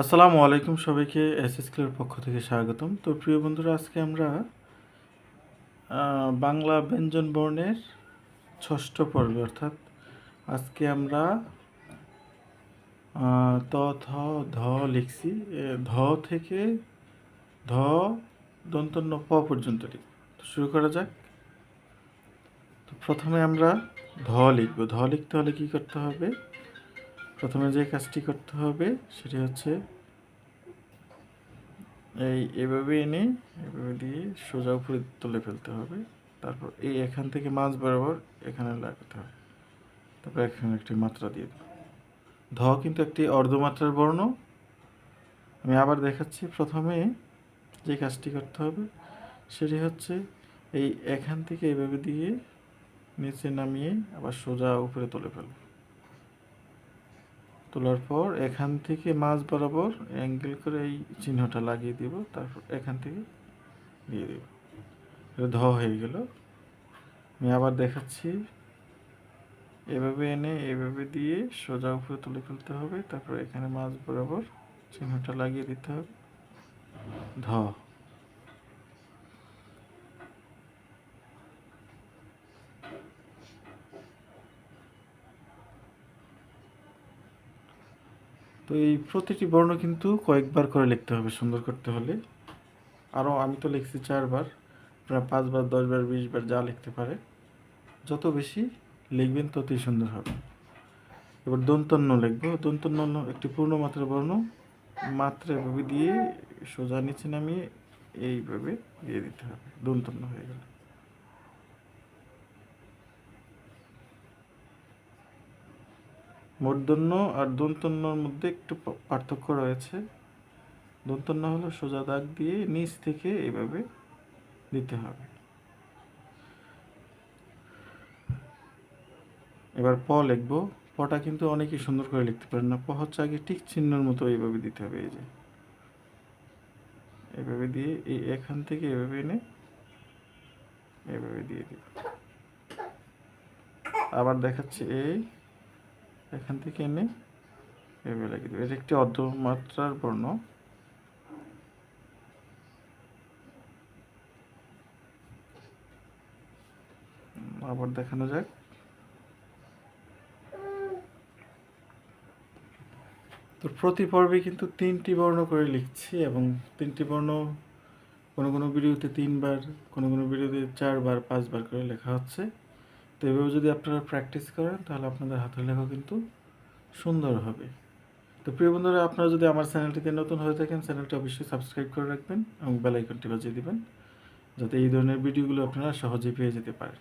আসসালামু আলাইকুম, সবাইকে এসএসকের পক্ষ থেকে স্বাগতম। তো প্রিয় বন্ধুরা, আজকে আমরা বাংলা ব্যঞ্জন বর্ণের ষষ্ঠ পর্বে, অর্থাৎ আজকে আমরা ত থ ধ লিখছি। ধ থেকে ধ দন্তন্য প পর্যন্ত লিখব। তো শুরু করা যাক। তো প্রথমে আমরা ধ লিখব। ধ লিখতে হলে কী করতে হবে? প্রথমে যে কাজটি করতে হবে সেটি হচ্ছে এভাবে এনে এভাবে দিয়ে সোজা উপরে তুলে ফেলতে হবে। তারপর এখান থেকে মাঝ বরাবর এখানে লাগাতে হবে। তারপর এখানে একটি মাত্রা দিয়ে দেবো। ধ কিন্তু একটি অর্ধমাত্রার বর্ণ। আমি আবার দেখাচ্ছি। প্রথমে যে কাজটি করতে হবে সেটি হচ্ছে এখান থেকে এভাবে দিয়ে নিচে নামিয়ে আবার সোজা উপরে তুলে ফেলব। তোলার পর এখান থেকে মাঝ বরাবর অ্যাঙ্গেল করে এই চিহ্নটা লাগিয়ে দিব। তারপর এখান থেকে দিয়ে দেব। ধ হয়ে গেল। আমি আবার দেখাচ্ছি। এভাবে এনে এভাবে দিয়ে সোজা উপরে তুলে ফেলতে হবে। তারপর এখানে মাঝ বরাবর চিহ্নটা লাগিয়ে দিতে হবে। ধ। তো এই প্রতিটি বর্ণ কিন্তু কয়েকবার করে লিখতে হবে সুন্দর করতে হলে। আরও আমি তো লিখছি 4 বার, প্রায় 5 বার, 10 বার, 20 বার যা লিখতে পারে। যত বেশি লিখবেন ততই সুন্দর হবে। এবার দন্তন্য লিখব। দন্তন্য একটি পূর্ণমাত্রার বর্ণ। মাত্রা এভাবে দিয়ে সোজা নিচে নামিয়ে এইভাবে দিয়ে দিতে হবে। দন্তন্য হয়ে গেল। মূর্ধন্য আর দন্তন্যর মধ্যে একটু পার্থক্য রয়েছে। দন্তন্য হলো সোজা দাগ দিয়ে নিচ থেকে এভাবে দিতে হবে। এবার প লিখব। পটা কিন্তু অনেকেই সুন্দর করে লিখতে পারেন না। প হচ্ছে আগে টিক চিহ্নের মতো এইভাবে দিতে হবে। এই যে এভাবে দিয়ে এখান থেকে এভাবে এনে এভাবে দিয়ে দিব। আবার দেখাচ্ছি। এখান থেকে এনে এভাবে লাগিয়ে দেবে। এটা একটি অর্ধমাত্রার বর্ণ। আবার দেখানো যাক। তো প্রতি পর্বে কিন্তু 3টি বর্ণ করে লিখছি এবং 3টি বর্ণ কোনো কোনো ভিডিওতে 3 বার, কোনো কোনো ভিডিওতে 4 বার, 5 বার করে লেখা হচ্ছে। তো এভাবে যদি আপনারা প্র্যাকটিস করেন তাহলে আপনাদের হাতের লেখা কিন্তু সুন্দর হবে। তো প্রিয় বন্ধুরা, আপনারা যদি আমার চ্যানেলটিতে নতুন হয়ে থাকেন, চ্যানেলটি অবশ্যই সাবস্ক্রাইব করে রাখবেন এবং বেল আইকনটি বাজিয়ে দিবেন, যাতে এই ধরনের ভিডিওগুলো আপনারা সহজেই পেয়ে যেতে পারেন।